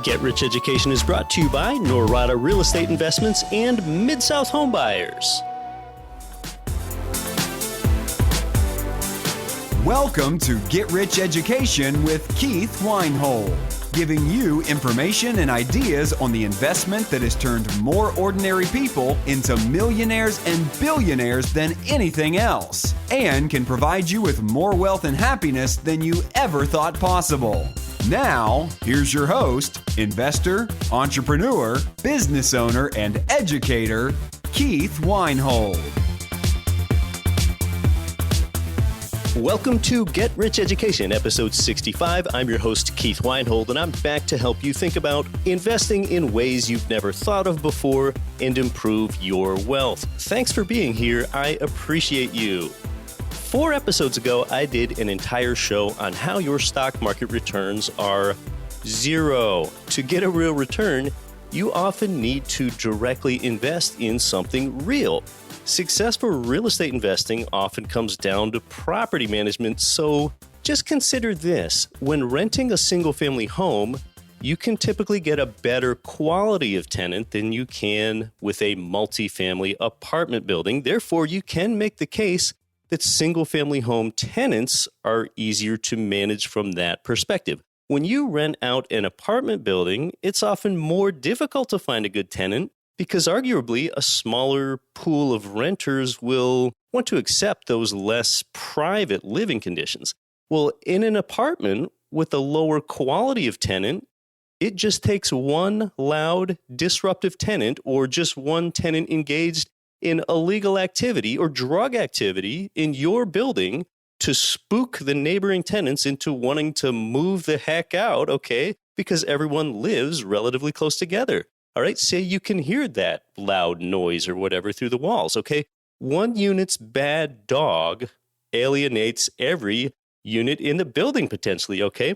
Get Rich Education is brought to you by Norada Real Estate Investments and Mid-South Home Buyers. Welcome to Get Rich Education with Keith Weinhold, giving you information and ideas on the investment that has turned more ordinary people into millionaires and billionaires than anything else, and can provide you with more wealth and happiness than you ever thought possible. Now, here's your host, investor, entrepreneur, business owner, and educator, Keith Weinhold. Welcome to Get Rich Education, episode 65. I'm your host, Keith Weinhold, and I'm back to help you think about investing in ways you've never thought of before and improve your wealth. Thanks for being here. I appreciate you. 4 episodes ago, I did an entire show on how your stock market returns are zero. To get a real return, you often need to directly invest in something real. Successful real estate investing often comes down to property management, so just consider this. When renting a single-family home, you can typically get a better quality of tenant than you can with a multifamily apartment building. Therefore, you can make the case that single-family home tenants are easier to manage from that perspective. When you rent out an apartment building, it's often more difficult to find a good tenant because arguably a smaller pool of renters will want to accept those less private living conditions. Well, in an apartment with a lower quality of tenant, it just takes one loud, disruptive tenant or just one tenant engaged in illegal activity or drug activity in your building to spook the neighboring tenants into wanting to move the heck out, okay? Because everyone lives relatively close together. All right, say you can hear that loud noise or whatever through the walls, okay? One unit's bad dog alienates every unit in the building potentially, okay?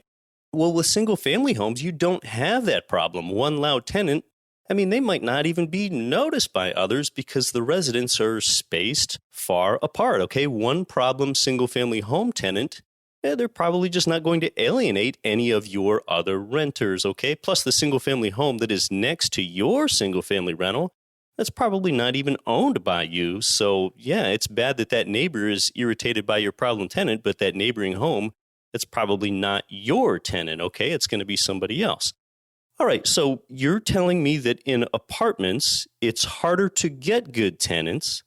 Well, with single-family homes, you don't have that problem. One loud tenant, they might not even be noticed by others because the residents are spaced far apart, okay? One problem single-family home tenant, they're probably just not going to alienate any of your other renters, okay? Plus, the single-family home that is next to your single-family rental, that's probably not even owned by you. So, yeah, it's bad that that neighbor is irritated by your problem tenant, but that neighboring home, it's probably not your tenant, okay? It's going to be somebody else. All right, so you're telling me that in apartments, it's harder to get good tenants,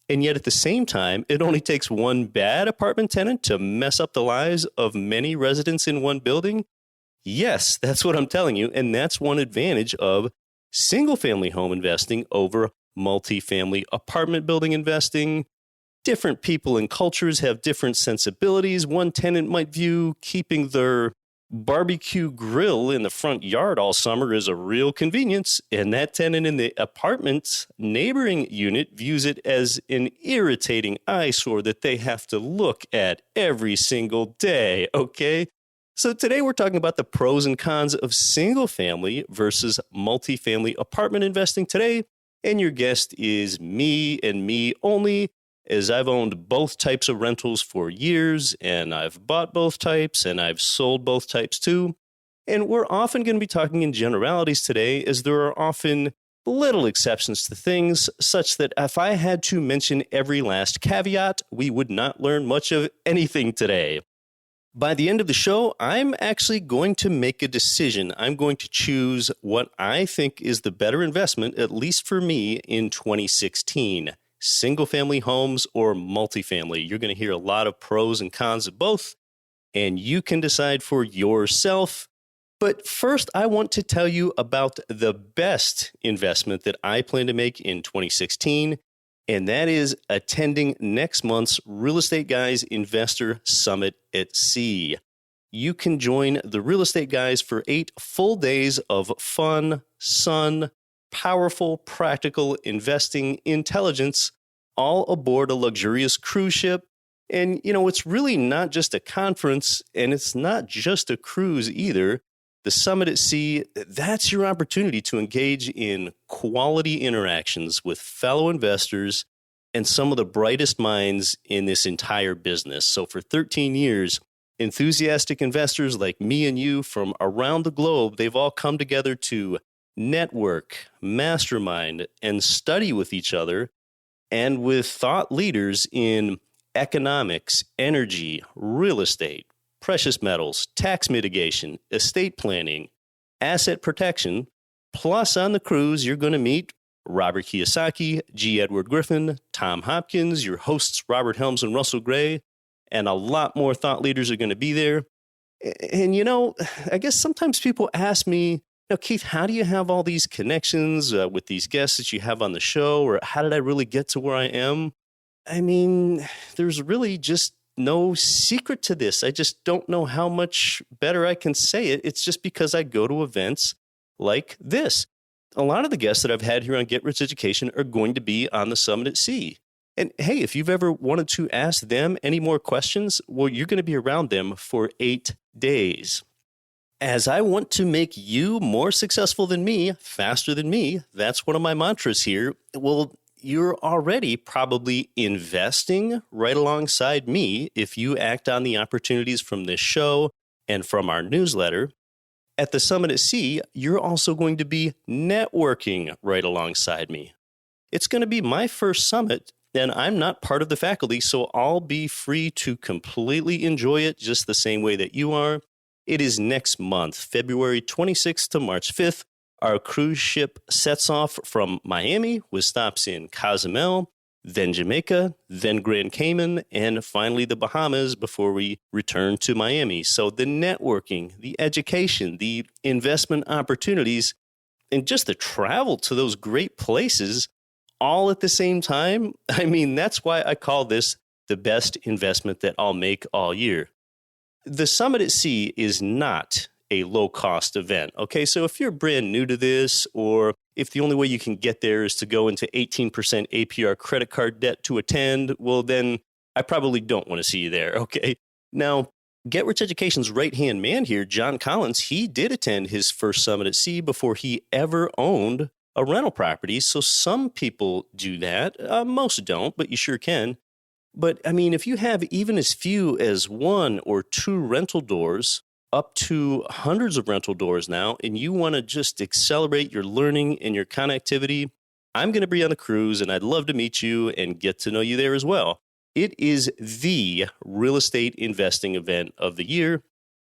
and yet at the same time, it only takes one bad apartment tenant to mess up the lives of many residents in one building? Yes, that's what I'm telling you, and that's one advantage of single-family home investing over multifamily apartment building investing. Different people and cultures have different sensibilities. One tenant might view keeping their barbecue grill in the front yard all summer is a real convenience, and that tenant in the apartment's neighboring unit views it as an irritating eyesore that they have to look at every single day, okay? So today we're talking about the pros and cons of single-family versus multifamily apartment investing today, and your guest is me and me only, as I've owned both types of rentals for years, and I've bought both types, and I've sold both types too. And we're often going to be talking in generalities today, as there are often little exceptions to things, such that if I had to mention every last caveat, we would not learn much of anything today. By the end of the show, I'm actually going to make a decision. I'm going to choose what I think is the better investment, at least for me, in 2016. Single-family homes or multifamily. You're going to hear a lot of pros and cons of both, and you can decide for yourself. But first, I want to tell you about the best investment that I plan to make in 2016, and that is attending next month's Real Estate Guys Investor Summit at Sea. You can join the Real Estate Guys for 8 full days of fun, sun, powerful, practical investing intelligence, all aboard a luxurious cruise ship. And, it's really not just a conference, and it's not just a cruise either. The Summit at Sea, that's your opportunity to engage in quality interactions with fellow investors and some of the brightest minds in this entire business. So for 13 years, Enthusiastic investors like me and you from around the globe, they've all come together to network, mastermind, and study with each other and with thought leaders in economics, energy, real estate, precious metals, tax mitigation, estate planning, asset protection. Plus, on the cruise, you're going to meet Robert Kiyosaki, G. Edward Griffin, Tom Hopkins, your hosts, Robert Helms and Russell Gray, and a lot more thought leaders are going to be there. And, I guess sometimes people ask me, Keith, how do you have all these connections with these guests that you have on the show? Or how did I really get to where I am? I mean, there's really just no secret to this. I just don't know how much better I can say it. It's just because I go to events like this. A lot of the guests that I've had here on Get Rich Education are going to be on the Summit at Sea. And hey, if you've ever wanted to ask them any more questions, well, you're going to be around them for 8 days. As I want to make you more successful than me, faster than me, that's one of my mantras here. Well, you're already probably investing right alongside me if you act on the opportunities from this show and from our newsletter. At the Summit at Sea, you're also going to be networking right alongside me. It's going to be my first summit, and I'm not part of the faculty, so I'll be free to completely enjoy it just the same way that you are. It is next month, February 26th to March 5th. Our cruise ship sets off from Miami with stops in Cozumel, then Jamaica, then Grand Cayman, and finally the Bahamas before we return to Miami. So the networking, the education, the investment opportunities, and just the travel to those great places all at the same time. I mean, that's why I call this the best investment that I'll make all year. The Summit at Sea is not a low-cost event. Okay, so if you're brand new to this, or if the only way you can get there is to go into 18% APR credit card debt to attend, well, then I probably don't want to see you there, okay? Now, Get Rich Education's right-hand man here, John Collins, he did attend his first Summit at Sea before he ever owned a rental property. So some people do that. Most don't, but you sure can. But I mean, if you have even as few as 1 or 2 rental doors, up to hundreds of rental doors now, and you want to just accelerate your learning and your connectivity, I'm going to be on the cruise, and I'd love to meet you and get to know you there as well. It is the real estate investing event of the year.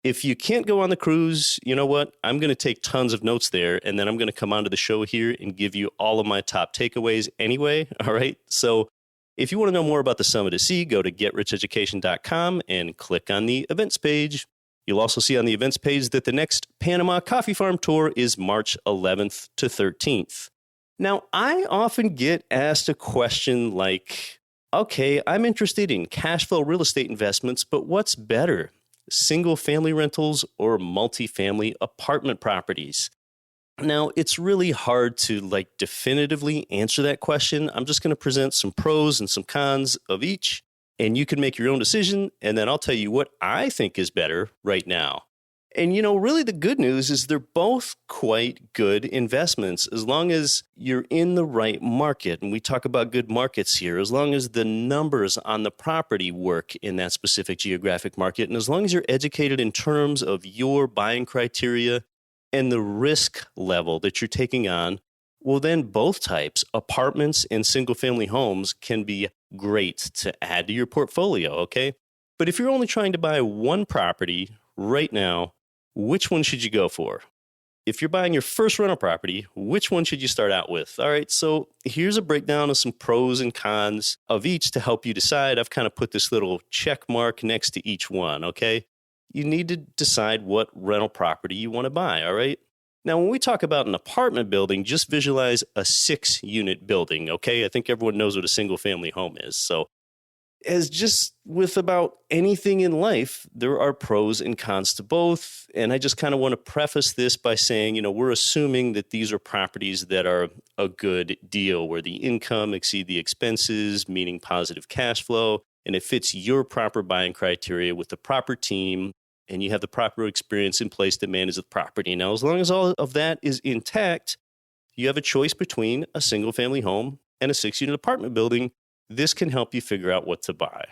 If you can't go on the cruise, you know what? I'm going to take tons of notes there, and then I'm going to come onto the show here and give you all of my top takeaways anyway, all right? So if you want to know more about the Summit at Sea, go to getricheducation.com and click on the events page. You'll also see on the events page that the next Panama Coffee Farm Tour is March 11th to 13th. Now, I often get asked a question like, okay, I'm interested in cash flow real estate investments, but what's better? Single family rentals or multifamily apartment properties? Now, it's really hard to definitively answer that question. I'm just going to present some pros and some cons of each, and you can make your own decision, and then I'll tell you what I think is better right now. And really the good news is they're both quite good investments as long as you're in the right market. And we talk about good markets here, as long as the numbers on the property work in that specific geographic market. And as long as you're educated in terms of your buying criteria and the risk level that you're taking on, well, then both types, apartments and single family homes, can be great to add to your portfolio, okay? But if you're only trying to buy one property right now, which one should you go for? If you're buying your first rental property, which one should you start out with? All right, so here's a breakdown of some pros and cons of each to help you decide. I've kind of put this little check mark next to each one, okay? You need to decide what rental property you want to buy, all right? Now, when we talk about an apartment building, just visualize a 6-unit building, okay? I think everyone knows what a single-family home is. So as just with about anything in life, there are pros and cons to both. And I just kind of want to preface this by saying, we're assuming that these are properties that are a good deal, where the income exceed the expenses, meaning positive cash flow, and it fits your proper buying criteria with the proper team, and you have the proper experience in place to manage the property. Now, as long as all of that is intact, you have a choice between a single-family home and a 6-unit apartment building. This can help you figure out what to buy.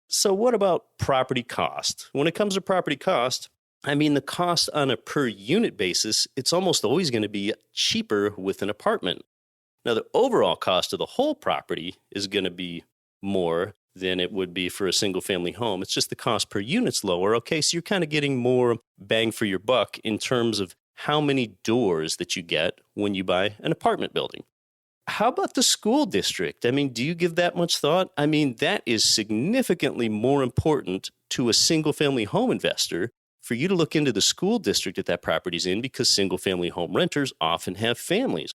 So what about property cost? When it comes to property cost, the cost on a per unit basis, it's almost always going to be cheaper with an apartment. Now, the overall cost of the whole property is going to be more than it would be for a single family home. It's just the cost per unit's lower. Okay, so you're kind of getting more bang for your buck in terms of how many doors that you get when you buy an apartment building. How about the school district? Do you give that much thought? That is significantly more important to a single family home investor for you to look into the school district that property's in, because single family home renters often have families.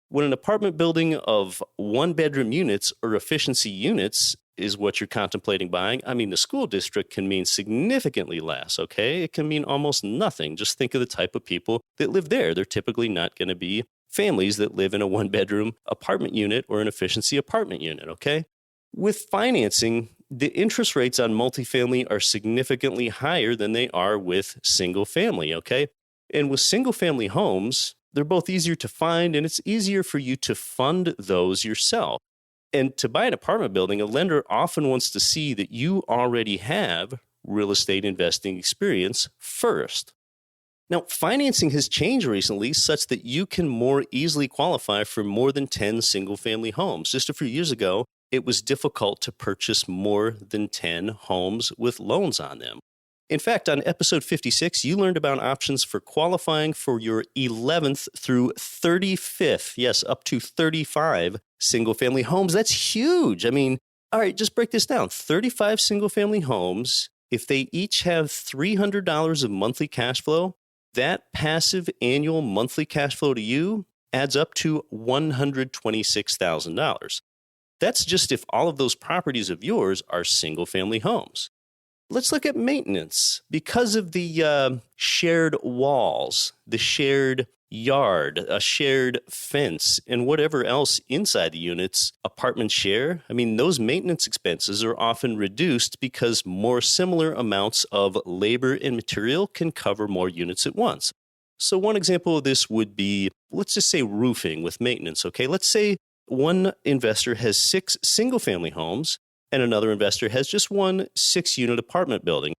When an apartment building of one bedroom units or efficiency units is what you're contemplating buying, the school district can mean significantly less, okay? It can mean almost nothing. Just think of the type of people that live there. They're typically not going to be families that live in a one-bedroom apartment unit or an efficiency apartment unit, okay? With financing, the interest rates on multifamily are significantly higher than they are with single-family, okay? And with single-family homes, they're both easier to find, and it's easier for you to fund those yourself. And to buy an apartment building, a lender often wants to see that you already have real estate investing experience first. Now, financing has changed recently such that you can more easily qualify for more than 10 single-family homes. Just a few years ago, it was difficult to purchase more than 10 homes with loans on them. In fact, on episode 56, you learned about options for qualifying for your 11th through 35th, yes, up to 35 single-family homes. That's huge. All right, just break this down. 35 single-family homes, if they each have $300 of monthly cash flow, that passive annual monthly cash flow to you adds up to $126,000. That's just if all of those properties of yours are single-family homes. Let's look at maintenance. Because of the shared walls, the shared yard, a shared fence, and whatever else inside the units apartments share, those maintenance expenses are often reduced because more similar amounts of labor and material can cover more units at once. So one example of this would be, let's just say roofing with maintenance, okay? Let's say one investor has 6 single-family homes and another investor has just one 6-unit apartment building.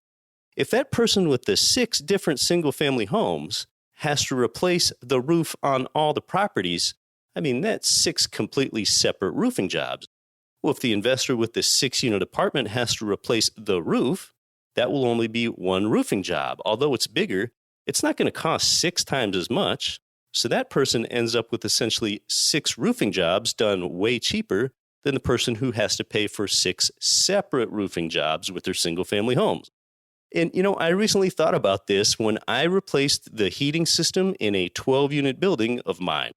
If that person with the 6 different single-family homes has to replace the roof on all the properties, that's 6 completely separate roofing jobs. Well, if the investor with the 6-unit apartment has to replace the roof, that will only be one roofing job. Although it's bigger, it's not going to cost 6 times as much. So that person ends up with essentially 6 roofing jobs done way cheaper than the person who has to pay for 6 separate roofing jobs with their single-family homes. And, I recently thought about this when I replaced the heating system in a 12-unit building of mine.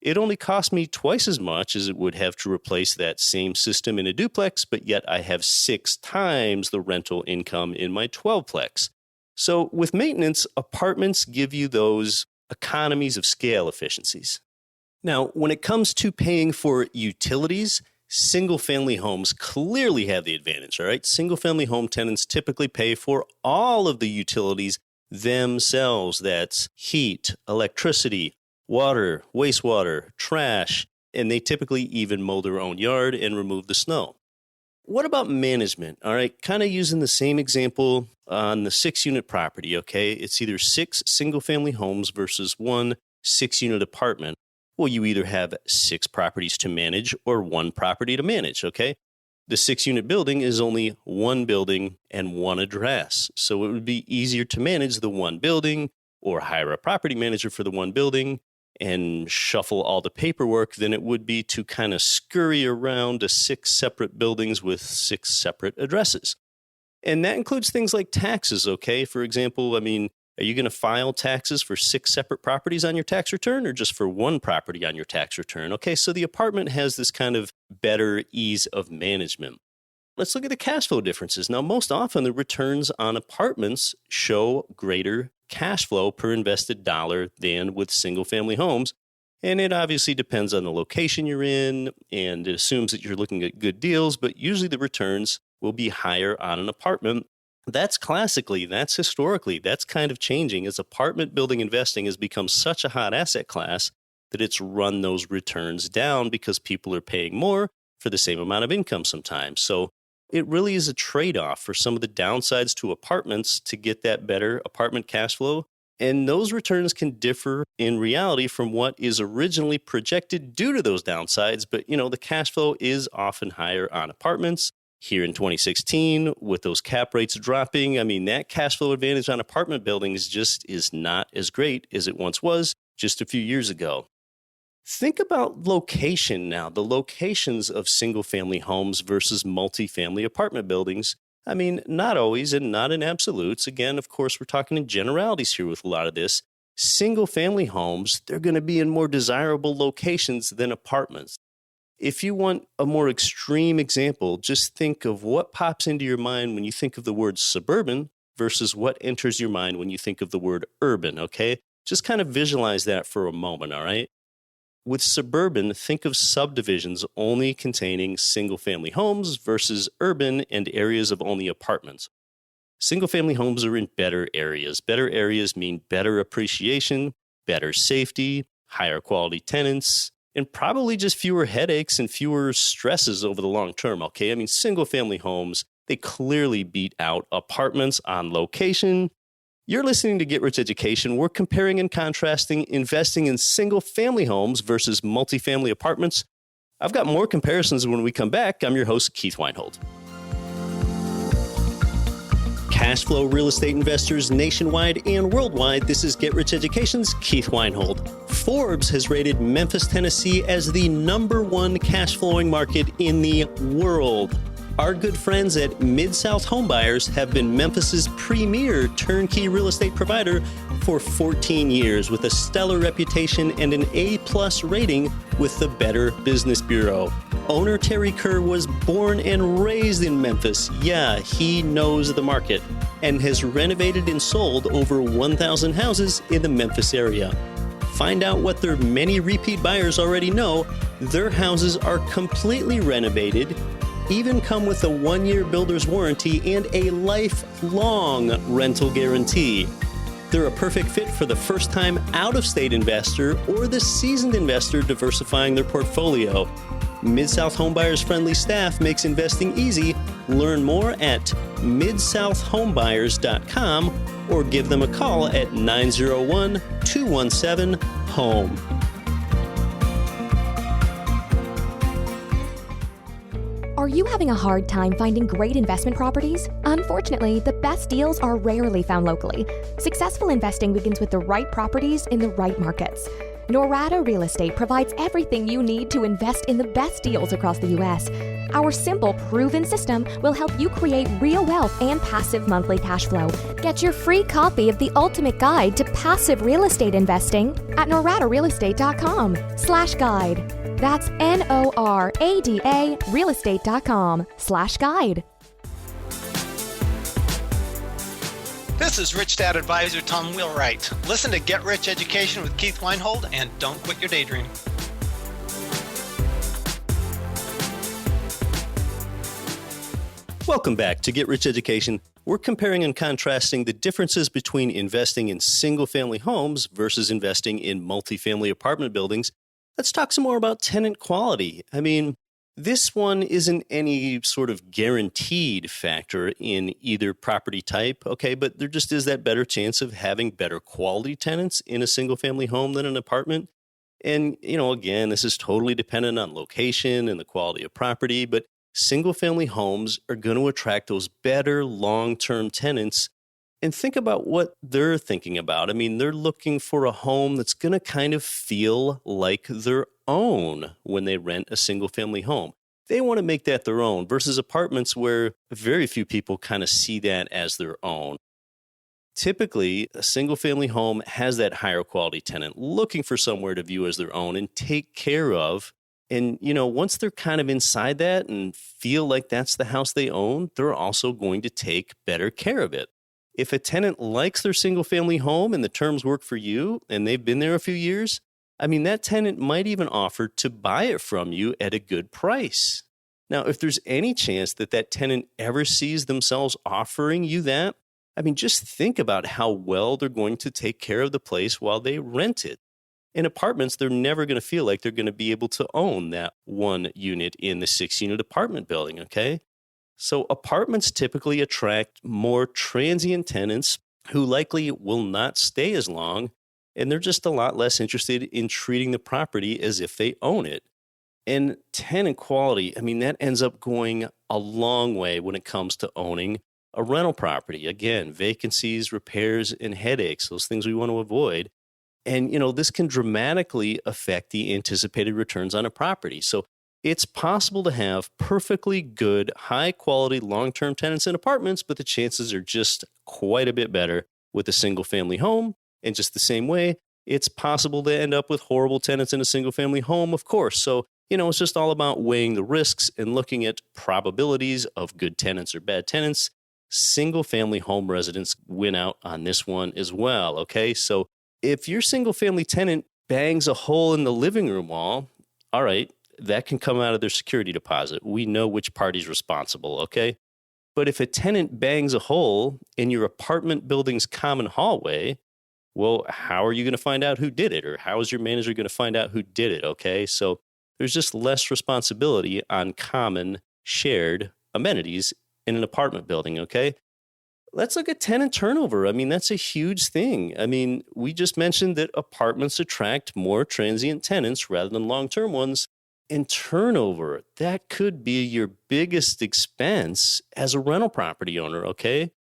It only cost me twice as much as it would have to replace that same system in a duplex, but yet I have 6 times the rental income in my 12-plex. So with maintenance, apartments give you those economies of scale efficiencies. Now, when it comes to paying for utilities, single-family homes clearly have the advantage, all right? Single-family home tenants typically pay for all of the utilities themselves. That's heat, electricity, water, wastewater, trash, and they typically even mow their own yard and remove the snow. What about management? All right, kind of using the same example on the 6-unit property, okay? It's either 6 single-family homes versus one 6-unit apartment. Well, you either have 6 properties to manage or 1 property to manage, okay? The 6-unit building is only 1 building and 1 address. So it would be easier to manage the 1 building or hire a property manager for the 1 building and shuffle all the paperwork than it would be to kind of scurry around to 6 separate buildings with 6 separate addresses. And that includes things like taxes, okay? For example, are you going to file taxes for 6 separate properties on your tax return or just for 1 property on your tax return? Okay, so the apartment has this kind of better ease of management. Let's look at the cash flow differences. Now, most often the returns on apartments show greater cash flow per invested dollar than with single-family homes. And it obviously depends on the location you're in, and it assumes that you're looking at good deals, but usually the returns will be higher on an apartment. That's classically, that's historically, that's kind of changing as apartment building investing has become such a hot asset class that it's run those returns down because people are paying more for the same amount of income sometimes. So it really is a trade-off for some of the downsides to apartments to get that better apartment cash flow. And those returns can differ in reality from what is originally projected due to those downsides. But, the cash flow is often higher on apartments. Here in 2016, with those cap rates dropping, that cash flow advantage on apartment buildings just is not as great as it once was just a few years ago. Think about location now, the locations of single-family homes versus multifamily apartment buildings. Not always and not in absolutes. Again, of course, we're talking in generalities here with a lot of this. Single-family homes, they're going to be in more desirable locations than apartments. If you want a more extreme example, just think of what pops into your mind when you think of the word suburban versus what enters your mind when you think of the word urban, okay? Just kind of visualize that for a moment, all right? With suburban, think of subdivisions only containing single-family homes versus urban and areas of only apartments. Single-family homes are in better areas. Better areas mean better appreciation, better safety, higher quality tenants, and probably just fewer headaches and fewer stresses over the long term, okay? Single-family homes, they clearly beat out apartments on location. You're listening to Get Rich Education. We're comparing and contrasting investing in single-family homes versus multifamily apartments. I've got more comparisons when we come back. I'm your host, Keith Weinhold. Cash flow real estate investors nationwide and worldwide, this is Get Rich Education's Keith Weinhold. Forbes has rated Memphis, Tennessee as the #1 cash flowing market in the world. Our good friends at Mid-South Homebuyers have been Memphis's premier turnkey real estate provider for 14 years with a stellar reputation and an A+ rating with the Better Business Bureau. Owner Terry Kerr was born and raised in Memphis. Yeah, he knows the market and has renovated and sold over 1,000 houses in the Memphis area. Find out what their many repeat buyers already know. Their houses are completely renovated, even come with a 1-year builder's warranty and a lifelong rental guarantee. They're a perfect fit for the first-time out-of-state investor or the seasoned investor diversifying their portfolio. Mid-South Homebuyers' friendly staff makes investing easy. Learn more at midsouthhomebuyers.com or give them a call at 901-217-HOME. Are you having a hard time finding great investment properties? Unfortunately, the best deals are rarely found locally. Successful investing begins with the right properties in the right markets. Norada Real Estate provides everything you need to invest in the best deals across the U.S. Our simple, proven system will help you create real wealth and passive monthly cash flow. Get your free copy of the ultimate guide to passive real estate investing at noradarealestate.com/guide. That's NORADA realestate.com/guide. This is Rich Dad Advisor Tom Wheelwright. Listen to Get Rich Education with Keith Weinhold and don't quit your daydream. Welcome back to Get Rich Education. We're comparing and contrasting the differences between investing in single-family homes versus investing in multifamily apartment buildings. Let's talk some more about tenant quality. This one isn't any sort of guaranteed factor in either property type, okay, but there just is that better chance of having better quality tenants in a single-family home than an apartment. And, again, this is totally dependent on location and the quality of property, but single-family homes are going to attract those better long-term tenants. And think about what they're thinking about. They're looking for a home that's going to kind of feel like their own when they rent a single-family home. They want to make that their own versus apartments where very few people kind of see that as their own. Typically, a single-family home has that higher quality tenant looking for somewhere to view as their own and take care of. And, once they're kind of inside that and feel like that's the house they own, they're also going to take better care of it. If a tenant likes their single-family home and the terms work for you and they've been there a few years, that tenant might even offer to buy it from you at a good price. Now, if there's any chance that that tenant ever sees themselves offering you that, just think about how well they're going to take care of the place while they rent it. In apartments, they're never going to feel like they're going to be able to own that one unit in the 6-unit apartment building, okay? So apartments typically attract more transient tenants who likely will not stay as long, and they're just a lot less interested in treating the property as if they own it. And tenant quality, I mean, that ends up going a long way when it comes to owning a rental property. Again, vacancies, repairs, and headaches, those things we want to avoid. And, this can dramatically affect the anticipated returns on a property. So it's possible to have perfectly good, high quality, long-term tenants in apartments, but the chances are just quite a bit better with a single family home. And just the same way, it's possible to end up with horrible tenants in a single family home, of course. So, it's just all about weighing the risks and looking at probabilities of good tenants or bad tenants. Single family home residents win out on this one as well. Okay. So if your single family tenant bangs a hole in the living room wall, all right, that can come out of their security deposit. We know which party's responsible. Okay. But if a tenant bangs a hole in your apartment building's common hallway, well, how are you going to find out who did it? Or how is your manager going to find out who did it? Okay. So there's just less responsibility on common shared amenities in an apartment building, okay? Let's look at tenant turnover. I mean, that's a huge thing. I mean, we just mentioned that apartments attract more transient tenants rather than long-term ones. And turnover, that could be your biggest expense as a rental property owner, okay?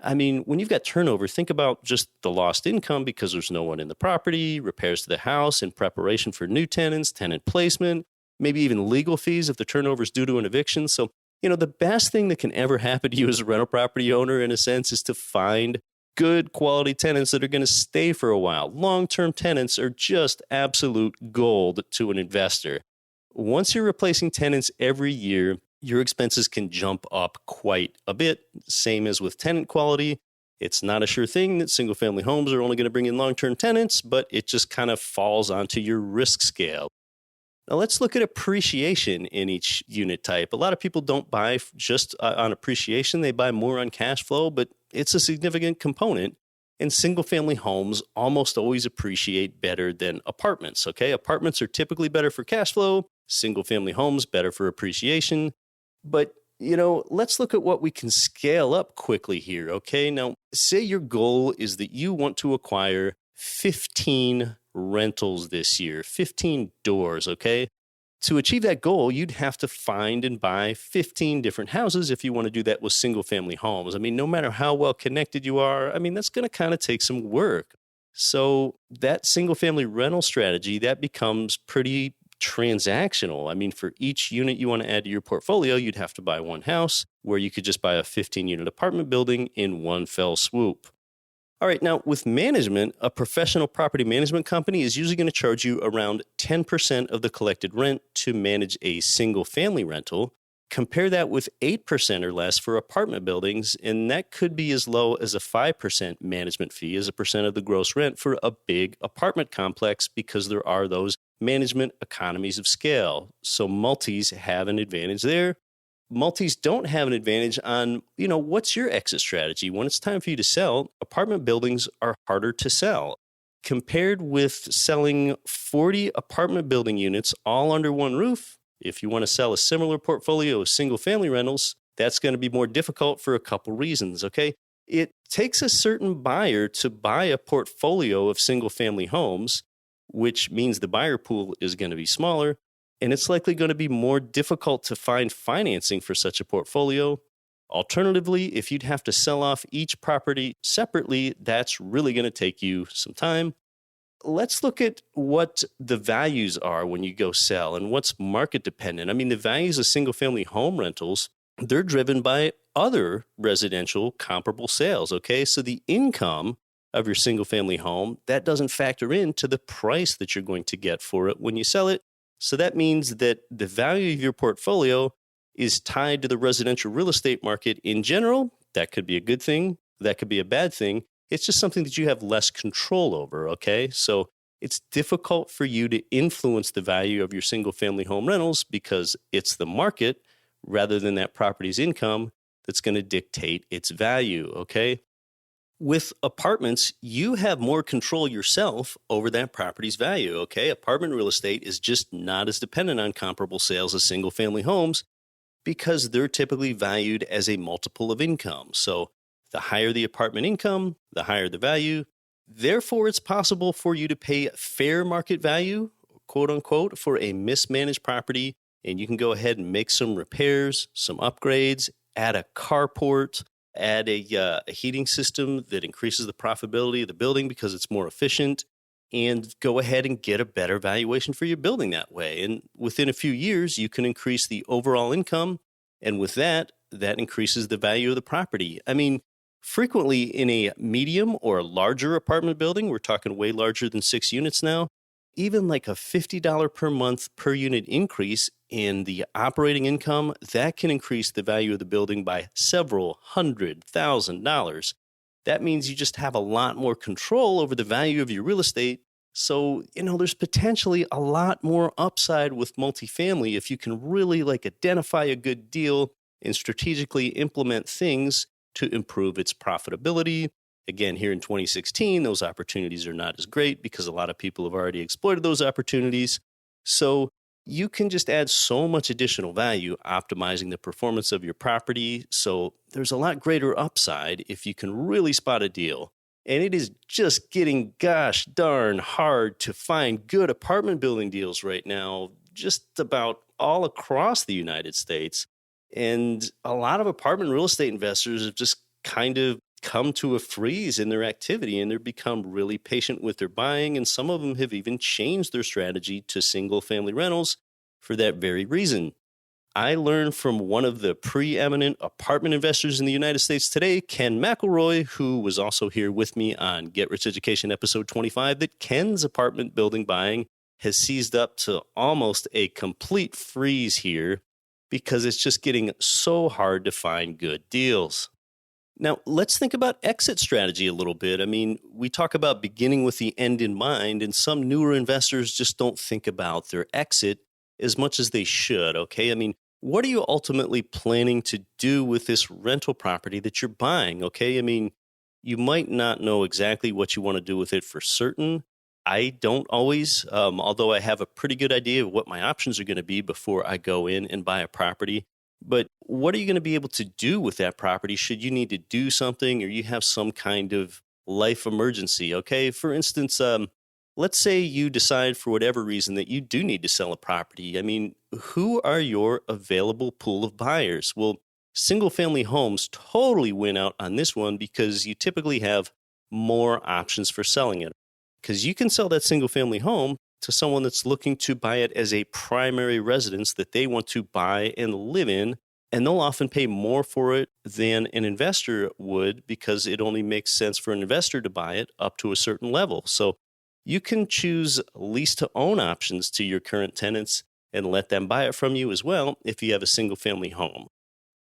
I mean, when you've got turnover, think about just the lost income because there's no one in the property, repairs to the house in preparation for new tenants, tenant placement, maybe even legal fees if the turnover is due to an eviction. So, the best thing that can ever happen to you as a rental property owner, in a sense, is to find good quality tenants that are going to stay for a while. Long-term tenants are just absolute gold to an investor. Once you're replacing tenants every year, your expenses can jump up quite a bit. Same as with tenant quality. It's not a sure thing that single family homes are only going to bring in long-term tenants, but it just kind of falls onto your risk scale. Now let's look at appreciation in each unit type. A lot of people don't buy just on appreciation. They buy more on cash flow, but it's a significant component. And single family homes almost always appreciate better than apartments. Okay, apartments are typically better for cash flow. Single family homes better for appreciation. But, let's look at what we can scale up quickly here, okay? Now, say your goal is that you want to acquire 15 rentals this year, 15 doors, okay? To achieve that goal, you'd have to find and buy 15 different houses if you want to do that with single-family homes. I mean, no matter how well connected you are, that's going to kind of take some work. So that single-family rental strategy, that becomes pretty transactional. I mean, for each unit you want to add to your portfolio, you'd have to buy one house where you could just buy a 15-unit apartment building in one fell swoop. All right, now with management, a professional property management company is usually going to charge you around 10% of the collected rent to manage a single family rental. Compare that with 8% or less for apartment buildings, and that could be as low as a 5% management fee as a percent of the gross rent for a big apartment complex because there are those management economies of scale. So multis have an advantage there. Multis don't have an advantage on, what's your exit strategy? When it's time for you to sell, apartment buildings are harder to sell. Compared with selling 40 apartment building units all under one roof, if you want to sell a similar portfolio of single-family rentals, that's going to be more difficult for a couple reasons, okay? It takes a certain buyer to buy a portfolio of single-family homes, which means the buyer pool is going to be smaller, and it's likely going to be more difficult to find financing for such a portfolio. Alternatively, if you'd have to sell off each property separately, that's really going to take you some time. Let's look at what the values are when you go sell and what's market dependent. I mean, the values of single-family home rentals, they're driven by other residential comparable sales, okay? So the income of your single-family home, that doesn't factor into the price that you're going to get for it when you sell it. So that means that the value of your portfolio is tied to the residential real estate market in general. That could be a good thing. That could be a bad thing. It's just something that you have less control over, okay? So it's difficult for you to influence the value of your single-family home rentals because it's the market rather than that property's income that's going to dictate its value, okay? With apartments, you have more control yourself over that property's value, okay? Apartment real estate is just not as dependent on comparable sales as single-family homes because they're typically valued as a multiple of income. So the higher the apartment income, the higher the value. Therefore, it's possible for you to pay fair market value, quote unquote, for a mismanaged property. And you can go ahead and make some repairs, some upgrades, add a carport, add a heating system that increases the profitability of the building because it's more efficient, and go ahead and get a better valuation for your building that way. And within a few years, you can increase the overall income. And with that, that increases the value of the property. I mean, frequently in a medium or a larger apartment building, we're talking way larger than 6 units now, even like a $50 per month per unit increase in the operating income, that can increase the value of the building by several $100,000. That means you just have a lot more control over the value of your real estate. So, there's potentially a lot more upside with multifamily if you can really identify a good deal and strategically implement things to improve its profitability. Again, here in 2016, those opportunities are not as great because a lot of people have already exploited those opportunities. So you can just add so much additional value optimizing the performance of your property. So there's a lot greater upside if you can really spot a deal. And it is just getting gosh darn hard to find good apartment building deals right now, just about all across the United States. And a lot of apartment real estate investors have just kind of come to a freeze in their activity, and they've become really patient with their buying. And some of them have even changed their strategy to single family rentals for that very reason. I learned from one of the preeminent apartment investors in the United States today, Ken McElroy, who was also here with me on Get Rich Education episode 25, that Ken's apartment building buying has seized up to almost a complete freeze here because it's just getting so hard to find good deals. Now, let's think about exit strategy a little bit. I mean, we talk about beginning with the end in mind, and some newer investors just don't think about their exit as much as they should, okay? I mean, what are you ultimately planning to do with this rental property that you're buying, okay? I mean, you might not know exactly what you want to do with it for certain. I don't always, although I have a pretty good idea of what my options are going to be before I go in and buy a property. But what are you going to be able to do with that property should you need to do something or you have some kind of life emergency, okay? For instance, let's say you decide for whatever reason that you do need to sell a property. I mean, who are your available pool of buyers? Well, single-family homes totally win out on this one because you typically have more options for selling it. Because you can sell that single-family home to someone that's looking to buy it as a primary residence that they want to buy and live in, and they'll often pay more for it than an investor would because it only makes sense for an investor to buy it up to a certain level. So you can choose lease-to-own options to your current tenants and let them buy it from you as well if you have a single-family home.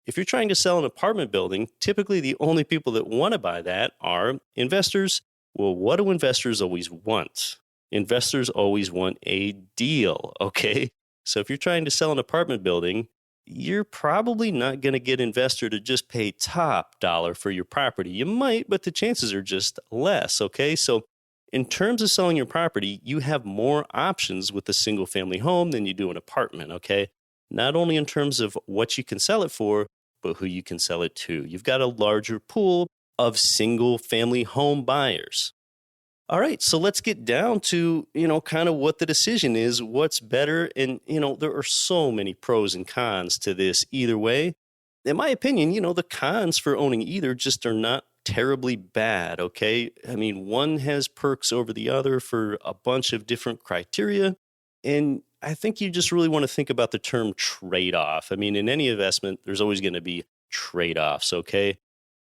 If you're trying to sell an apartment building, typically the only people that want to buy that are investors. Well, what do investors always want? Investors always want a deal, okay? So if you're trying to sell an apartment building, you're probably not going to get an investor to just pay top dollar for your property. You might, but the chances are just less, okay? So in terms of selling your property, you have more options with a single family home than you do an apartment, okay? Not only in terms of what you can sell it for, but who you can sell it to. You've got a larger pool of single family home buyers. All right, so let's get down to, kind of what the decision is, what's better. And, there are so many pros and cons to this either way. In my opinion, the cons for owning either just are not terribly bad, okay? I mean, one has perks over the other for a bunch of different criteria. And I think you just really want to think about the term trade-off. I mean, in any investment, there's always going to be trade-offs, okay?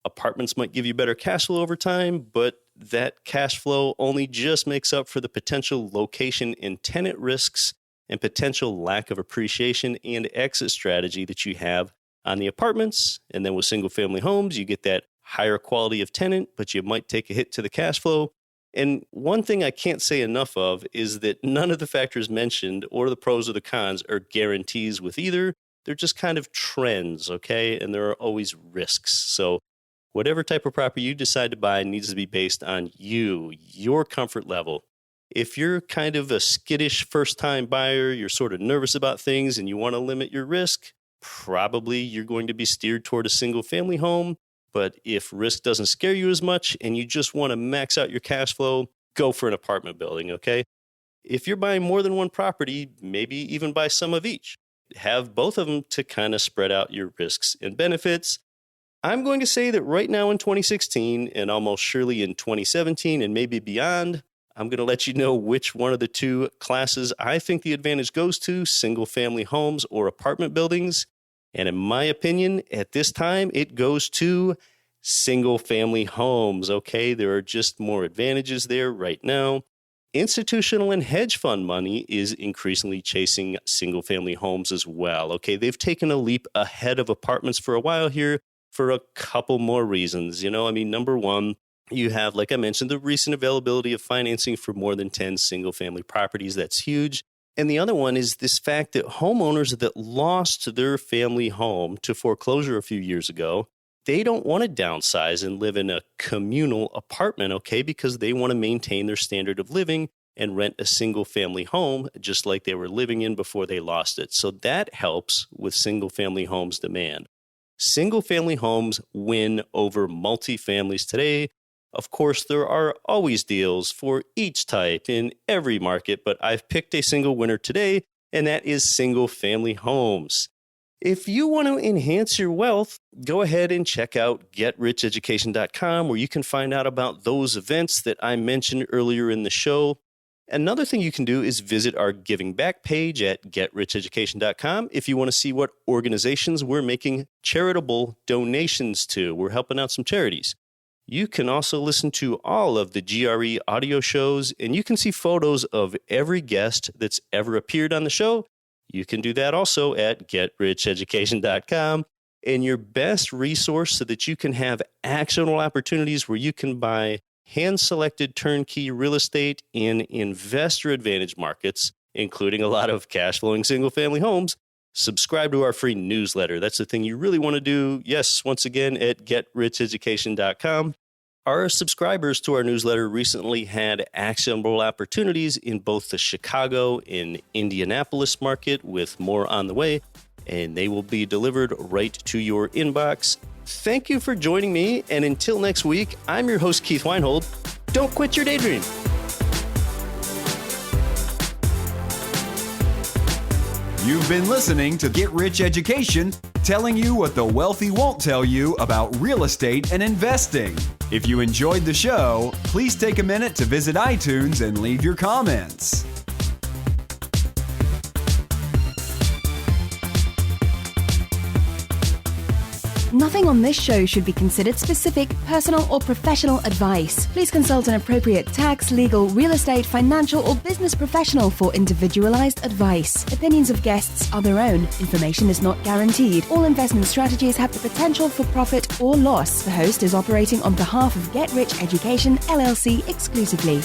Apartments might give you better cash flow over time, but that cash flow only just makes up for the potential location and tenant risks and potential lack of appreciation and exit strategy that you have on the apartments. And then with single family homes, you get that higher quality of tenant, but you might take a hit to the cash flow. And one thing I can't say enough of is that none of the factors mentioned or the pros or the cons are guarantees with either. They're just kind of trends, okay? And there are always risks. So whatever type of property you decide to buy needs to be based on you, your comfort level. If you're kind of a skittish first-time buyer, you're sort of nervous about things and you want to limit your risk, probably you're going to be steered toward a single family home. But if risk doesn't scare you as much and you just want to max out your cash flow, go for an apartment building, okay? If you're buying more than one property, maybe even buy some of each. Have both of them to kind of spread out your risks and benefits. I'm going to say that right now in 2016 and almost surely in 2017 and maybe beyond, I'm going to let you know which one of the two classes I think the advantage goes to, single family homes or apartment buildings. And in my opinion, at this time, it goes to single family homes. Okay, there are just more advantages there right now. Institutional and hedge fund money is increasingly chasing single family homes as well. Okay, they've taken a leap ahead of apartments for a while here for a couple more reasons. Number one, you have, like I mentioned, the recent availability of financing for more than 10 single family properties. That's huge. And the other one is this fact that homeowners that lost their family home to foreclosure a few years ago, they don't want to downsize and live in a communal apartment, okay, because they want to maintain their standard of living and rent a single family home just like they were living in before they lost it. So that helps with single family homes demand. Single family homes win over multifamilies today. Of course, there are always deals for each type in every market, but I've picked a single winner today, and that is single family homes. If you want to enhance your wealth, go ahead and check out GetRichEducation.com, where you can find out about those events that I mentioned earlier in the show. Another thing you can do is visit our giving back page at GetRichEducation.com if you want to see what organizations we're making charitable donations to. We're helping out some charities. You can also listen to all of the GRE audio shows, and you can see photos of every guest that's ever appeared on the show. You can do that also at GetRichEducation.com. And your best resource so that you can have actionable opportunities where you can buy hand-selected turnkey real estate in investor advantage markets, including a lot of cash-flowing single-family homes. Subscribe to our free newsletter. That's the thing you really want to do. Yes, once again, at GetRichEducation.com. Our subscribers to our newsletter recently had actionable opportunities in both the Chicago and Indianapolis market, with more on the way, and they will be delivered right to your inbox. Thank you for joining me, and until next week, I'm your host, Keith Weinhold. Don't quit your daydream. You've been listening to Get Rich Education, telling you what the wealthy won't tell you about real estate and investing. If you enjoyed the show, please take a minute to visit iTunes and leave your comments. Nothing on this show should be considered specific, personal, or professional advice. Please consult an appropriate tax, legal, real estate, financial, or business professional for individualized advice. Opinions of guests are their own. Information is not guaranteed. All investment strategies have the potential for profit or loss. The host is operating on behalf of Get Rich Education, LLC exclusively.